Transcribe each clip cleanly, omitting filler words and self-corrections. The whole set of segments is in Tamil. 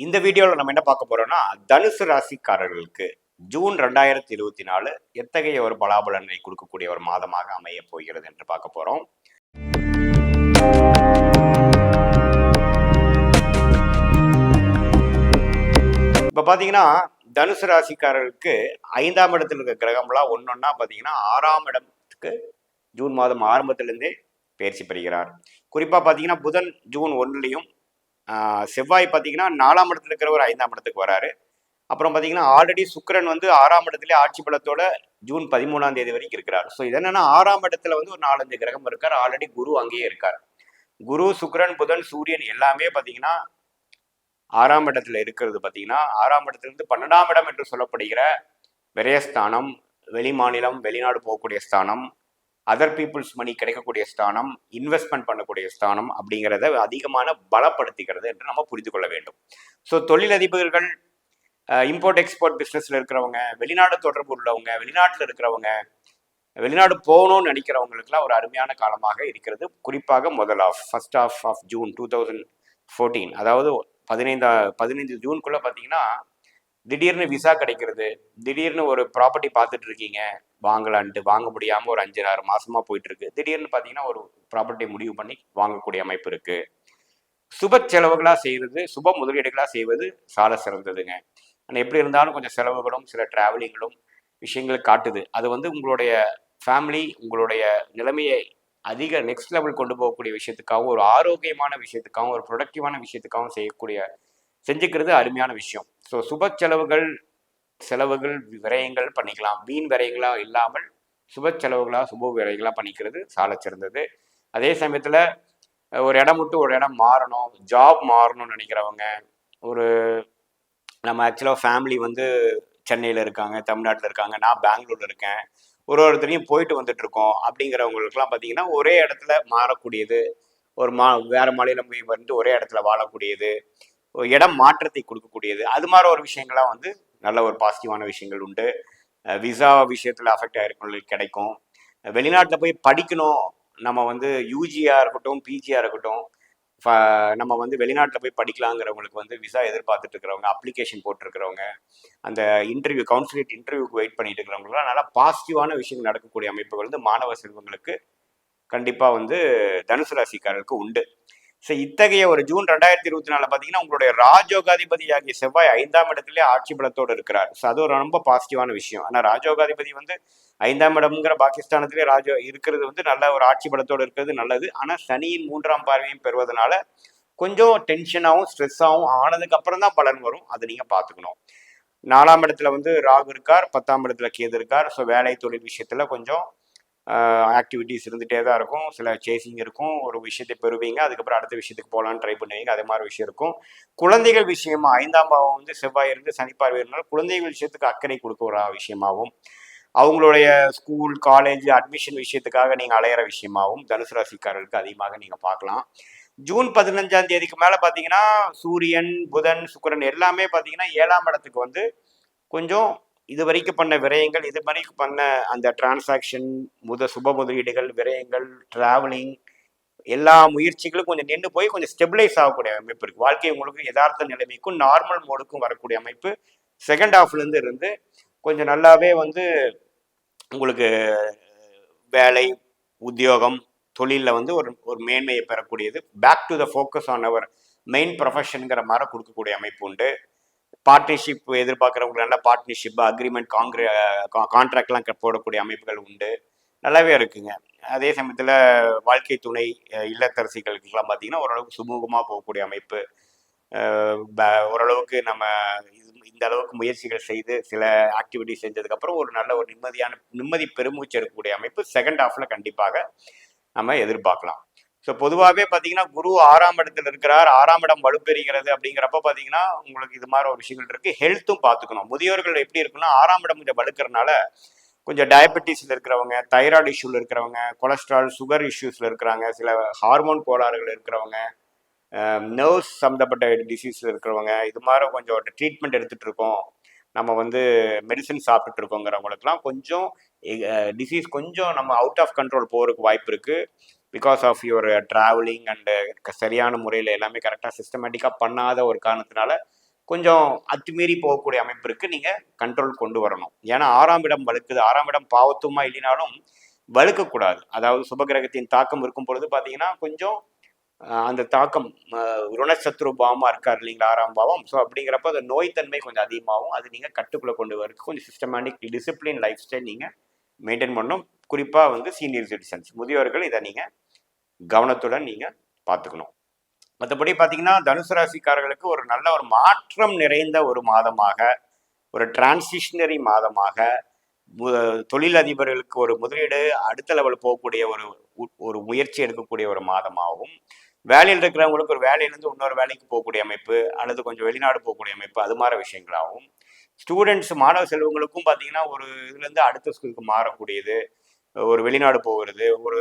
இந்த வீடியோவில் நம்ம என்ன பார்க்க போறோம்னா தனுசு ராசிக்காரர்களுக்கு ஜூன் 2024 எத்தகைய ஒரு பலாபலனை கொடுக்கக்கூடிய ஒரு மாதமாக அமைய போகிறது என்று பார்க்க போறோம். இப்ப பாத்தீங்கன்னா தனுசு ராசிக்காரர்களுக்கு 5ஆம் இடத்துல இருக்க கிரகம்லாம் ஒன்னொன்னா பாத்தீங்கன்னா 6ஆம் இடத்துக்கு ஜூன் மாதம் ஆரம்பத்திலிருந்தே பயிற்சி பெறுகிறார். குறிப்பா பாத்தீங்கன்னா புதன் ஜூன் 1லையும் செவ்வாய் பார்த்தீங்கன்னா 4ஆம் இடத்துல இருக்கிறவர் 5ஆம் இடத்துக்கு வராரு. அப்புறம் பார்த்தீங்கன்னா ஆல்ரெடி சுக்கிரன் வந்து 6ஆம் இடத்துல ஆட்சி பலத்தோட ஜூன் 13ஆம் தேதி வரைக்கும் இருக்கிறார். ஸோ இது என்னன்னா 6ஆம் இடத்துல வந்து ஒரு 4-5 கிரகம் இருக்கார். ஆல்ரெடி குரு அங்கேயே இருக்கார். குரு, சுக்கிரன், புதன், சூரியன் எல்லாமே பார்த்தீங்கன்னா 6ஆம் இடத்துல இருக்கிறது பார்த்தீங்கன்னா 6ஆம் இடத்துல இருந்து 12ஆம் இடம் என்று சொல்லப்படுகிற விரயஸ்தானம், வெளி மாநிலம் வெளிநாடு போகக்கூடிய ஸ்தானம், அதர் பீப்புள்ஸ் மணி கிடைக்கக்கூடிய ஸ்தானம், இன்வெஸ்ட்மெண்ட் பண்ணக்கூடிய ஸ்தானம் அப்படிங்கிறத அதிகமான பலப்படுத்திக்கிறது என்று நம்ம புரிந்து கொள்ள வேண்டும். ஸோ தொழிலதிபர்கள், இம்போர்ட் எக்ஸ்போர்ட் பிஸ்னஸில் இருக்கிறவங்க, வெளிநாடு தொடர்பு உள்ளவங்க, வெளிநாட்டில் இருக்கிறவங்க, வெளிநாடு போகணும்னு நினைக்கிறவங்களுக்குலாம் ஒரு அருமையான காலமாக இருக்கிறது. குறிப்பாக ஃபர்ஸ்ட் ஆஃப் ஜூன் 2014, அதாவது 15 ஜூனுக்குள்ளே பார்த்தீங்கன்னா திடீர்னு விசா கிடைக்கிறது, திடீர்னு ஒரு ப்ராப்பர்ட்டி பார்த்துட்டு இருக்கீங்க வாங்கலான்ட்டு, வாங்க முடியாமல் ஒரு 5-6 மாசமா போயிட்டு இருக்கு, திடீர்னு பார்த்தீங்கன்னா ஒரு ப்ராப்பர்ட்டி முடிவு பண்ணி வாங்கக்கூடிய அமைப்பு இருக்கு. சுப செலவுகளாக செய்வது, சுப முதலீடுகளாக செய்வது சால சிறந்ததுங்க. ஆனால் எப்படி இருந்தாலும் கொஞ்சம் செலவுகளும் சில டிராவலிங்களும் விஷயங்கள் காட்டுது. அது வந்து உங்களுடைய ஃபேமிலி, உங்களுடைய நிலைமையை அதிக நெக்ஸ்ட் லெவல் கொண்டு போகக்கூடிய விஷயத்துக்காகவும், ஒரு ஆரோக்கியமான விஷயத்துக்காகவும், ஒரு ப்ரொடக்டிவான விஷயத்துக்காகவும் செஞ்சுக்கிறது அருமையான விஷயம். ஸோ சுப செலவுகள் விரயங்கள் பண்ணிக்கலாம். வீண் விரயங்களாக இல்லாமல் சுப செலவுகளாக சுப விரயங்களாக பண்ணிக்கிறது சால சிறந்தது. அதே சமயத்தில் ஒரு இடம் விட்டு ஒரு இடம் மாறணும், ஜாப் மாறணும்னு நினைக்கிறவங்க, ஒரு நம்ம ஆக்சுவலாக ஃபேமிலி வந்து சென்னையில் இருக்காங்க, தமிழ்நாட்டில் இருக்காங்க, நான் பெங்களூரில் இருக்கேன், ஒருத்தரையும் போயிட்டு வந்துட்டு இருக்கோம் அப்படிங்கிறவங்களுக்குலாம் பார்த்தீங்கன்னா ஒரே இடத்துல மாறக்கூடியது, வேற மாநிலம் போய் வந்து ஒரே இடத்துல வாழக்கூடியது, இடம் மாற்றத்தை கொடுக்கக்கூடியது, அது மாதிரி ஒரு விஷயங்கள்லாம் வந்து நல்ல ஒரு பாசிட்டிவான விஷயங்கள் உண்டு. விசா விஷயத்தில் அஃபெக்ட் ஆகிருக்கவங்களுக்கு கிடைக்கும். வெளிநாட்டில் போய் படிக்கணும், நம்ம வந்து யூஜியாக இருக்கட்டும் பிஜியாக இருக்கட்டும், நம்ம வந்து வெளிநாட்டில் போய் படிக்கலாங்கிறவங்களுக்கு வந்து விசா எதிர்பார்த்துட்டு இருக்கிறவங்க, அப்ளிகேஷன் போட்டிருக்கிறவங்க, அந்த கவுன்சிலேட் இன்டர்வியூக்கு வெயிட் பண்ணிட்டு இருக்கிறவங்களுக்குலாம் நல்லா பாசிட்டிவான விஷயங்கள் நடக்கக்கூடிய அமைப்புகள் வந்து மாணவ செல்வங்களுக்கு கண்டிப்பாக வந்து தனுசு ராசிக்காரருக்கு உண்டு. ஸோ இத்தகைய ஒரு ஜூன் 2024 பார்த்தீங்கன்னா உங்களுடைய ராஜயோகாதிபதி ஆகிய செவ்வாய் 5ஆம் இடத்துல ஆட்சி பலத்தோடு இருக்கிறார். ஸோ அது ஒரு ரொம்ப பாசிட்டிவான விஷயம். ஆனால் ராஜயோகாதிபதி வந்து 5ஆம் இடம்ங்கிற பாகிஸ்தானத்திலே இருக்கிறது வந்து நல்ல ஒரு ஆட்சி பலத்தோடு இருக்கிறது நல்லது. ஆனால் சனியின் 3ஆம் பார்வையும் பெறுவதனால கொஞ்சம் டென்ஷனாகவும் ஸ்ட்ரெஸ்ஸாகவும் ஆனதுக்கு அப்புறம் தான் பலன் வரும். அதை நீங்கள் பார்த்துக்கணும். 4ஆம் இடத்துல வந்து ராகு இருக்கார், 10ஆம் இடத்துல கேது இருக்கார். ஸோ வேலை தொழில் விஷயத்தில் கொஞ்சம் ஆக்டிவிட்டிஸ் இருந்துகிட்டே தான் இருக்கும். சில சேசிங் இருக்கும், ஒரு விஷயத்தை பெறுவீங்க, அதுக்கப்புறம் அடுத்த விஷயத்துக்கு போகலான்னு ட்ரை பண்ணுவீங்க, அதே மாதிரி விஷயம் இருக்கும். குழந்தைகள் விஷயமா 5ஆம் பாவம் வந்து செவ்வாய் இருந்து சனி பார்வை இருந்தாலும் குழந்தைகள் விஷயத்துக்கு அக்கறை கொடுக்குற விஷயமாகவும், அவங்களுடைய ஸ்கூல் காலேஜ் அட்மிஷன் விஷயத்துக்காக நீங்கள் அலையிற விஷயமாகவும் தனுசு ராசிக்காரர்களுக்கு அதிகமாக நீங்கள் பார்க்கலாம். ஜூன் 15ஆம் தேதிக்கு மேலே பார்த்தீங்கன்னா சூரியன், புதன், சுக்கிரன் எல்லாமே பார்த்தீங்கன்னா 7ஆம் இடத்துக்கு வந்து கொஞ்சம் இது வரைக்கும் பண்ண விரயங்கள், இது வரைக்கும் பண்ண அந்த டிரான்சாக்ஷன், சுப முதலீடுகள், விரயங்கள், டிராவலிங், எல்லா முயற்சிகளும் கொஞ்சம் நின்று போய் கொஞ்சம் ஸ்டெபிளைஸ் ஆகக்கூடிய அமைப்பு இருக்கு. வாழ்க்கை உங்களுக்கு யதார்த்த நிலைமைக்கும் நார்மல் மோடுக்கும் வரக்கூடிய அமைப்பு செகண்ட் ஹாஃப்லேருந்து இருந்து கொஞ்சம் நல்லாவே வந்து உங்களுக்கு வேலை, உத்தியோகம், தொழிலில் வந்து ஒரு மேன்மையை பெறக்கூடியது, back to the focus on our main ப்ரொஃபஷனுங்கிற மாதிரி கொடுக்கக்கூடிய அமைப்பு உண்டு. பார்ட்னர்ஷிப் எதிர்பார்க்குறவங்க நல்ல பார்ட்னர்ஷிப், அக்ரிமெண்ட், கான்ட்ராக்ட்லாம் போடக்கூடிய அமைப்புகள் உண்டு, நல்லாவே இருக்குங்க. அதே சமயத்தில் வாழ்க்கை துணை இல்லத்தரசிகளுக்கெல்லாம் பார்த்தீங்கன்னா ஓரளவுக்கு சுமூகமாக போகக்கூடிய அமைப்பு, ஓரளவுக்கு நம்ம இந்த அளவுக்கு முயற்சிகள் செய்து சில ஆக்டிவிட்டி செஞ்சதுக்கப்புறம் ஒரு நல்ல ஒரு நிம்மதி பெருமூச்சு எடுக்கக்கூடிய அமைப்பு செகண்ட் ஹாஃப்ல கண்டிப்பாக நம்ம எதிர்பார்க்கலாம். ஸோ பொதுவாகவே பார்த்தீங்கன்னா குரு 6ஆம் இடத்துல இருக்கிறார், 6ஆம் இடம் வலுப்பெறுகிறது. அப்படிங்கிறப்ப பார்த்தீங்கன்னா உங்களுக்கு இது மாதிரி ஒரு விஷயங்கள் இருக்குது. ஹெல்த்தும் பார்த்துக்கணும். முதியோர்கள் எப்படி இருக்குன்னா 6ஆம் இடம் கொஞ்சம் வலுக்கிறனால கொஞ்சம் டயபெட்டிஸில் இருக்கிறவங்க, தைராய்டு இஷ்யூவில் இருக்கிறவங்க, கொலஸ்ட்ரால் சுகர் இஷ்யூஸில் இருக்கிறாங்க, சில ஹார்மோன் கோளாறுகள் இருக்கிறவங்க, நர்வ்ஸ் சம்மந்தப்பட்ட டிசீஸில் இருக்கிறவங்க, இது மாதிரி கொஞ்சம் ட்ரீட்மெண்ட் எடுத்துகிட்டு இருக்கோம், நம்ம வந்து மெடிசன் சாப்பிட்டுட்டு இருக்கோங்கிறவங்களுக்குலாம் கொஞ்சம் டிசீஸ் கொஞ்சம் நம்ம அவுட் ஆஃப் கண்ட்ரோல் போகிறதுக்கு வாய்ப்பு இருக்குது. Because of your travelling and சரியான முறையில் எல்லாமே கரெக்டாக சிஸ்டமேட்டிக்காக பண்ணாத ஒரு காரணத்தினால கொஞ்சம் அத்துமீறி போகக்கூடிய அமைப்பு இருக்கு. நீங்க கண்ட்ரோல் கொண்டு வரணும். ஏன்னா 6ஆம் இடம் வலுக்குது. 6ஆம் இடம் பாவத்துவமா இல்லைனாலும் வலுக்கக்கூடாது. அதாவது சுபகிரகத்தின் தாக்கம் இருக்கும் பொழுது பார்த்தீங்கன்னா, கொஞ்சம் அந்த தாக்கம் ருணசத்ரு பாவமா இருக்கார் இல்லைங்களா 6ஆம் பாவம். ஸோ அப்படிங்கிறப்ப அந்த நோய்த்தன்மை கொஞ்சம் அதிகமாகும். அது நீங்க கட்டுக்குள்ள கொண்டு வரதுக்கு கொஞ்சம் சிஸ்டமேட்டிக் டிசிப்ளின் லைஃப் ஸ்டைல் நீங்க மெயின்டைன் பண்ணணும். குறிப்பா வந்து சீனியர் சிட்டிசன்ஸ் முதியோர்கள் இதை நீங்க கவனத்துடன் நீங்க பார்த்துக்கணும். மற்றபடி பார்த்தீங்கன்னா தனுசு ராசிக்காரர்களுக்கு ஒரு நல்ல ஒரு மாற்றம் நிறைந்த ஒரு மாதமாக, ஒரு டிரான்சிஷனரி மாதமாக, தொழில் அதிபர்களுக்கு ஒரு முதலீடு அடுத்த லெவல் போகக்கூடிய ஒரு ஒரு முயற்சி எடுக்கக்கூடிய ஒரு மாதமாகவும், வேலையில் இருக்கிறவங்களுக்கு ஒரு வேலையிலேருந்து இன்னொரு வேலைக்கு போகக்கூடிய அமைப்பு அல்லது கொஞ்சம் வெளிநாடு போகக்கூடிய அமைப்பு அது மாதிரி விஷயங்களாகவும், ஸ்டூடெண்ட்ஸ் மாணவ செல்வங்களுக்கும் பார்த்தீங்கன்னா ஒரு இதுலேருந்து அடுத்த ஸ்கூலுக்கு மாறக்கூடியது, ஒரு வெளிநாடு போகிறது, ஒரு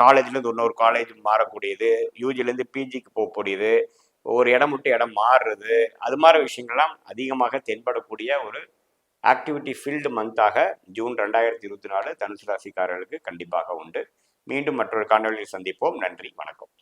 காலேஜ்லேருந்து இன்னொரு காலேஜ் மாறக்கூடியது, யூஜிலேருந்து பிஜிக்கு போகக்கூடியது, ஒரு இடம் விட்டு இடம் மாறுறது, அது மாதிரி விஷயங்கள்லாம் அதிகமாக தென்படக்கூடிய ஒரு ஆக்டிவிட்டி ஃபீல்டு மந்தாக ஜூன் 2024 தனுசு ராசிக்காரர்களுக்கு கண்டிப்பாக உண்டு. மீண்டும் மற்றொரு காணொலியில் சந்திப்போம். நன்றி, வணக்கம்.